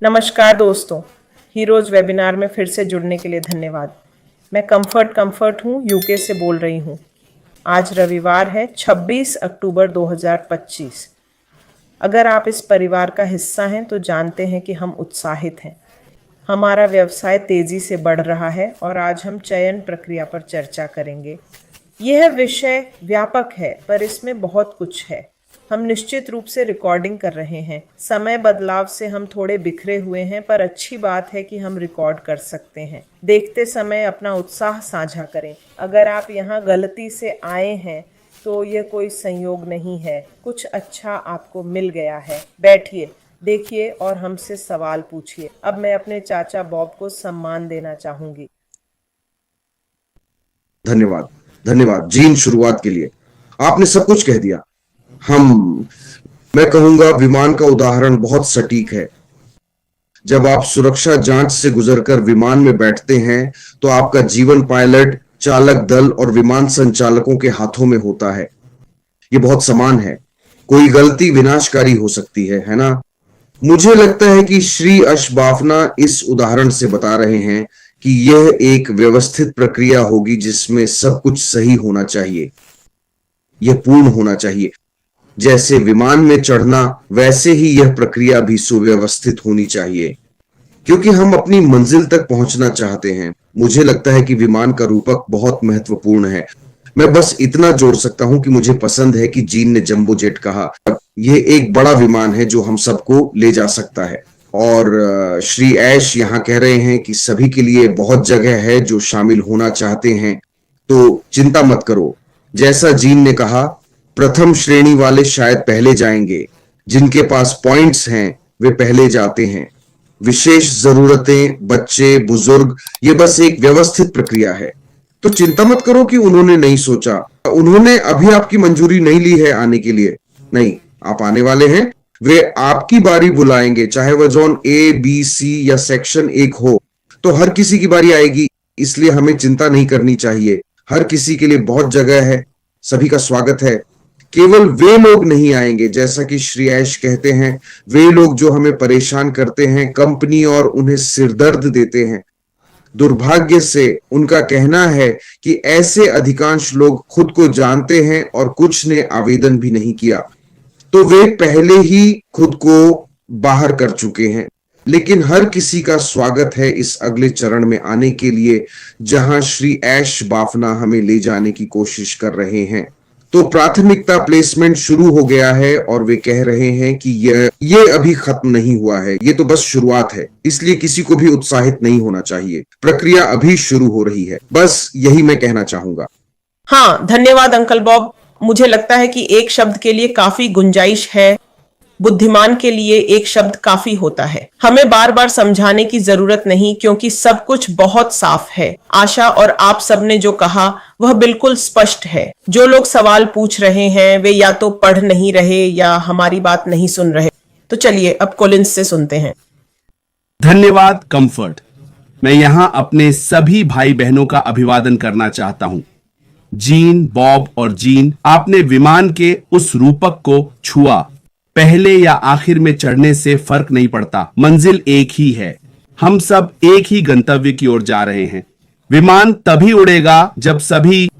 नमस्कार दोस्तों, heroes webinar में फिर से जुड़ने के लिए धन्यवाद। मैं कंफर्ट हूँ, यूके से बोल रही हूँ। आज रविवार है 26 अक्टूबर 2025। अगर आप इस परिवार का हिस्सा हैं तो जानते हैं कि हम उत्साहित हैं। हमारा व्यवसाय तेज़ी से बढ़ रहा है और आज हम चयन प्रक्रिया पर चर्चा करेंगे। यह विषय व्यापक है पर इसमें बहुत कुछ है। हम निश्चित रूप से रिकॉर्डिंग कर रहे हैं। समय बदलाव से हम थोड़े बिखरे हुए हैं पर अच्छी बात है कि हम रिकॉर्ड कर सकते हैं। देखते समय अपना उत्साह साझा करें। अगर आप यहाँ गलती से आए हैं तो यह कोई संयोग नहीं है, कुछ अच्छा आपको मिल गया है। बैठिए, देखिए और हमसे सवाल पूछिए। अब मैं अपने चाचा बॉब को सम्मान देना चाहूंगी। धन्यवाद जीन। शुरुआत के लिए आपने सब कुछ कह दिया। मैं कहूंगा विमान का उदाहरण बहुत सटीक है। जब आप सुरक्षा जांच से गुजरकर विमान में बैठते हैं तो आपका जीवन पायलट, चालक दल और विमान संचालकों के हाथों में होता है। ये बहुत समान है। कोई गलती विनाशकारी हो सकती है ना? मुझे लगता है कि श्री अशबाफना इस उदाहरण से बता रहे हैं कि यह एक व्यवस्थित प्रक्रिया होगी जिसमें सब कुछ सही होना चाहिए। यह पूर्ण होना चाहिए। जैसे विमान में चढ़ना, वैसे ही यह प्रक्रिया भी सुव्यवस्थित होनी चाहिए, क्योंकि हम अपनी मंजिल तक पहुंचना चाहते हैं। मुझे लगता है कि विमान का रूपक बहुत महत्वपूर्ण है। मैं बस इतना जोड़ सकता हूं कि मुझे पसंद है कि जीन ने जंबो जेट कहा। यह एक बड़ा विमान है जो हम सबको ले जा सकता है। और श्री ऐश यहाँ कह रहे हैं कि सभी के लिए बहुत जगह है जो शामिल होना चाहते हैं, तो चिंता मत करो। जैसा जीन ने कहा, प्रथम श्रेणी वाले शायद पहले जाएंगे। जिनके पास पॉइंट्स हैं वे पहले जाते हैं। विशेष जरूरतें, बच्चे, बुजुर्ग, ये बस एक व्यवस्थित प्रक्रिया है। तो चिंता मत करो कि उन्होंने नहीं सोचा। उन्होंने अभी आपकी मंजूरी नहीं ली है आने के लिए। नहीं, आप आने वाले हैं। वे आपकी बारी बुलाएंगे, चाहे वह जोन ए, बी, सी या सेक्शन 1 हो। तो हर किसी की बारी आएगी, इसलिए हमें चिंता नहीं करनी चाहिए। हर किसी के लिए बहुत जगह है। सभी का स्वागत है। केवल वे लोग नहीं आएंगे, जैसा कि श्री ऐश कहते हैं, वे लोग जो हमें परेशान करते हैं, कंपनी और उन्हें सिरदर्द देते हैं। दुर्भाग्य से उनका कहना है कि ऐसे अधिकांश लोग खुद को जानते हैं और कुछ ने आवेदन भी नहीं किया, तो वे पहले ही खुद को बाहर कर चुके हैं। लेकिन हर किसी का स्वागत है इस अगले चरण में आने के लिए, जहां श्री ऐश बाफना हमें ले जाने की कोशिश कर रहे हैं। तो प्राथमिकता प्लेसमेंट शुरू हो गया है और वे कह रहे हैं कि ये अभी खत्म नहीं हुआ है, ये तो बस शुरुआत है। इसलिए किसी को भी उत्साहित नहीं होना चाहिए। प्रक्रिया अभी शुरू हो रही है। बस यही मैं कहना चाहूंगा। हाँ, धन्यवाद अंकल बॉब। मुझे लगता है कि एक शब्द के लिए काफी गुंजाइश है। बुद्धिमान के लिए एक शब्द काफी होता है। हमें बार बार समझाने की जरूरत नहीं, क्योंकि सब कुछ बहुत साफ है। आशा और आप सबने जो कहा वह बिल्कुल स्पष्ट है। जो लोग सवाल पूछ रहे हैं वे या तो पढ़ नहीं रहे या हमारी बात नहीं सुन रहे। तो चलिए अब कोलिंस से सुनते हैं। धन्यवाद कंफर्ट। मैं यहाँ अपने सभी भाई बहनों का अभिवादन करना चाहता हूँ। जीन, बॉब और जीन, आपने विमान के उस रूपक को छुआ। पहले या आखिर में चढ़ने से फर्क नहीं पड़ता, मंजिल एक ही है। हम सब एक ही गंतव्य की ओर जा रहे हैं। विमान तभी उड़ेगा जब सभी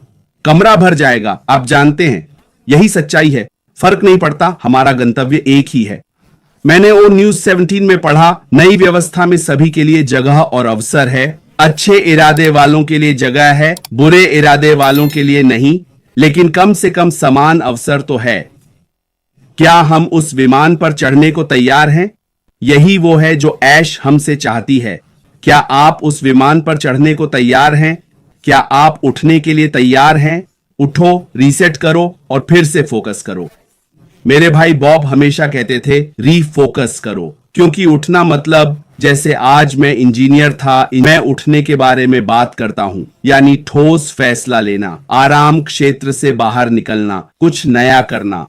कमरा भर जाएगा। आप जानते हैं, यही सच्चाई है। फर्क नहीं पड़ता, हमारा गंतव्य एक ही है। मैंने वो न्यूज 17 में पढ़ा, नई व्यवस्था में सभी के लिए जगह और अवसर है। अच्छे इरादे वालों के लिए जगह है, बुरे इरादे वालों के लिए नहीं, लेकिन कम से कम समान अवसर तो है। क्या हम उस विमान पर चढ़ने को तैयार हैं? यही वो है जो ऐश हमसे चाहती है। क्या आप उस विमान पर चढ़ने को तैयार हैं? क्या आप उठने के लिए तैयार हैं? उठो, रीसेट करो और फिर से फोकस करो। मेरे भाई बॉब हमेशा कहते थे, रीफोकस करो, क्योंकि उठना मतलब, जैसे आज मैं इंजीनियर था, मैं उठने के बारे में बात करता हूं, यानी ठोस फैसला लेना, आराम क्षेत्र से बाहर निकलना, कुछ नया करना।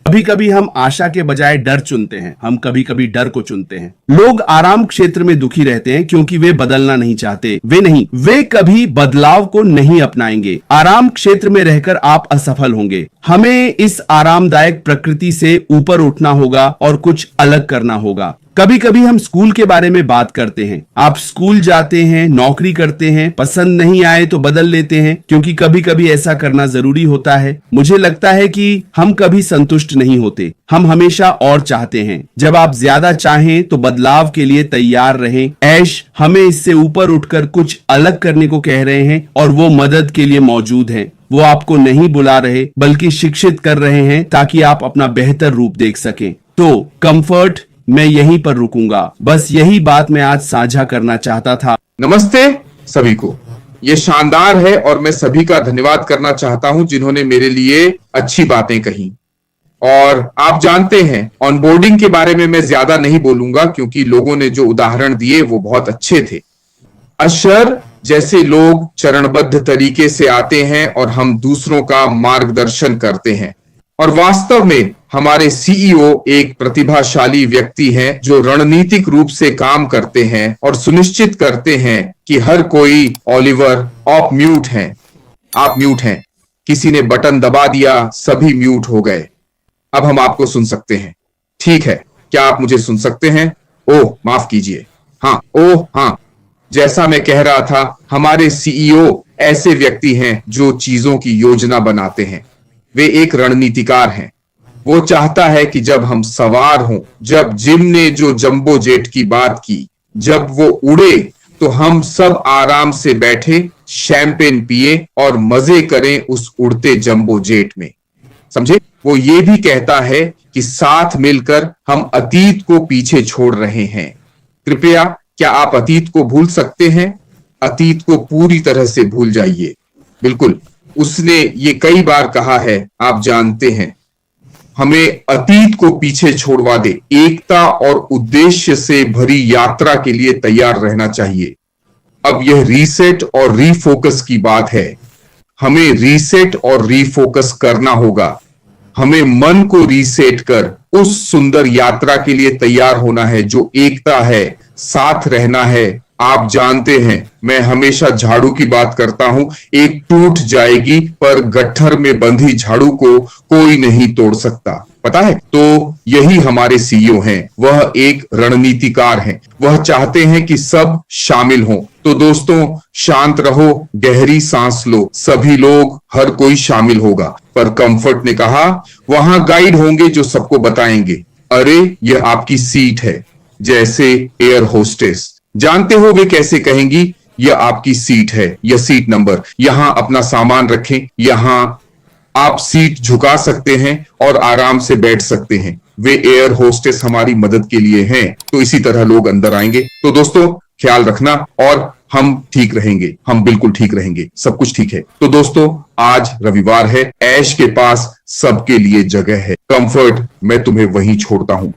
कभी कभी हम आशा के बजाय डर चुनते हैं। हम कभी कभी डर को चुनते हैं। लोग आराम क्षेत्र में दुखी रहते हैं क्योंकि वे बदलना नहीं चाहते। वे कभी बदलाव को नहीं अपनाएंगे। आराम क्षेत्र में रहकर आप असफल होंगे। हमें इस आरामदायक प्रकृति से ऊपर उठना होगा और कुछ अलग करना होगा। कभी कभी हम स्कूल के बारे में बात करते हैं। आप स्कूल जाते हैं, नौकरी करते हैं, पसंद नहीं आए तो बदल लेते हैं, क्योंकि कभी कभी ऐसा करना जरूरी होता है। मुझे लगता है कि हम कभी संतुष्ट नहीं होते, हम हमेशा और चाहते हैं। जब आप ज्यादा चाहें तो बदलाव के लिए तैयार रहें। ऐश हमें इससे ऊपर उठकर कुछ अलग करने को कह रहे हैं और वो मदद के लिए मौजूद हैं। वो आपको नहीं बुला रहे बल्कि शिक्षित कर रहे हैं ताकि आप अपना बेहतर रूप देख सकें। तो कंफर्ट, मैं यहीं पर रुकूंगा। बस यही बात मैं आज साझा करना चाहता था। नमस्ते सभी को, ये शानदार है और मैं सभी का धन्यवाद करना चाहता हूं जिन्होंने मेरे लिए अच्छी बातें कही। और आप जानते हैं ऑनबोर्डिंग के बारे में मैं ज्यादा नहीं बोलूंगा क्योंकि लोगों ने जो उदाहरण दिए वो बहुत अच्छे थे। अशर जैसे लोग चरणबद्ध तरीके से आते हैं और हम दूसरों का मार्गदर्शन करते हैं। और वास्तव में हमारे सीईओ एक प्रतिभाशाली व्यक्ति हैं जो रणनीतिक रूप से काम करते हैं और सुनिश्चित करते हैं कि हर कोई ओलिवर आप म्यूट हैं, आप म्यूट हैं। किसी ने बटन दबा दिया, सभी म्यूट हो गए। अब हम आपको सुन सकते हैं। ठीक है, क्या आप मुझे सुन सकते हैं? ओह माफ कीजिए, हाँ, ओह हाँ। जैसा मैं कह रहा था, हमारे सीईओ ऐसे व्यक्ति हैं जो चीजों की योजना बनाते हैं। वे एक रणनीतिकार हैं। वो चाहता है कि जब हम सवार हों, जब जिम ने जो जंबो जेट की बात की, जब वो उड़े तो हम सब आराम से बैठे, शैंपेन पिए और मजे करें उस उड़ते जंबो जेट में। समझे? वो ये भी कहता है कि साथ मिलकर हम अतीत को पीछे छोड़ रहे हैं। कृपया, क्या आप अतीत को भूल सकते हैं? अतीत को पूरी तरह से भूल जाइए। बिल्कुल, उसने ये कई बार कहा है, आप जानते हैं। हमें अतीत को पीछे छोड़वा दे, एकता और उद्देश्य से भरी यात्रा के लिए तैयार रहना चाहिए। अब यह रीसेट और रीफोकस की बात है। हमें रीसेट और रीफोकस करना होगा। हमें मन को रीसेट कर उस सुंदर यात्रा के लिए तैयार होना है जो एकता है, साथ रहना है। आप जानते हैं, मैं हमेशा झाड़ू की बात करता हूं। एक टूट जाएगी पर गट्ठर में बंधी झाड़ू को कोई नहीं तोड़ सकता, पता है? तो यही हमारे सीईओ हैं। वह एक रणनीतिकार हैं। वह चाहते हैं कि सब शामिल हों। तो दोस्तों, शांत रहो, गहरी सांस लो। सभी लोग, हर कोई शामिल होगा। पर कंफर्ट ने कहा, वहां गाइड होंगे जो सबको बताएंगे। अरे, यह आपकी सीट है, जैसे एयर होस्टेस। जानते हो वे कैसे कहेंगी? यह आपकी सीट है, यह सीट नंबर, यहां अपना सामान रखें, यहां आप सीट झुका सकते हैं और आराम से बैठ सकते हैं। वे एयर होस्टेस हमारी मदद के लिए हैं। तो इसी तरह लोग अंदर आएंगे। तो दोस्तों, ख्याल रखना और हम ठीक रहेंगे, हम बिल्कुल ठीक रहेंगे, सब कुछ ठीक है। तो दोस्तों, आज रविवार है, ऐश के पास सबके लिए जगह है। कंफर्ट, मैं तुम्हें वहीं छोड़ता हूं।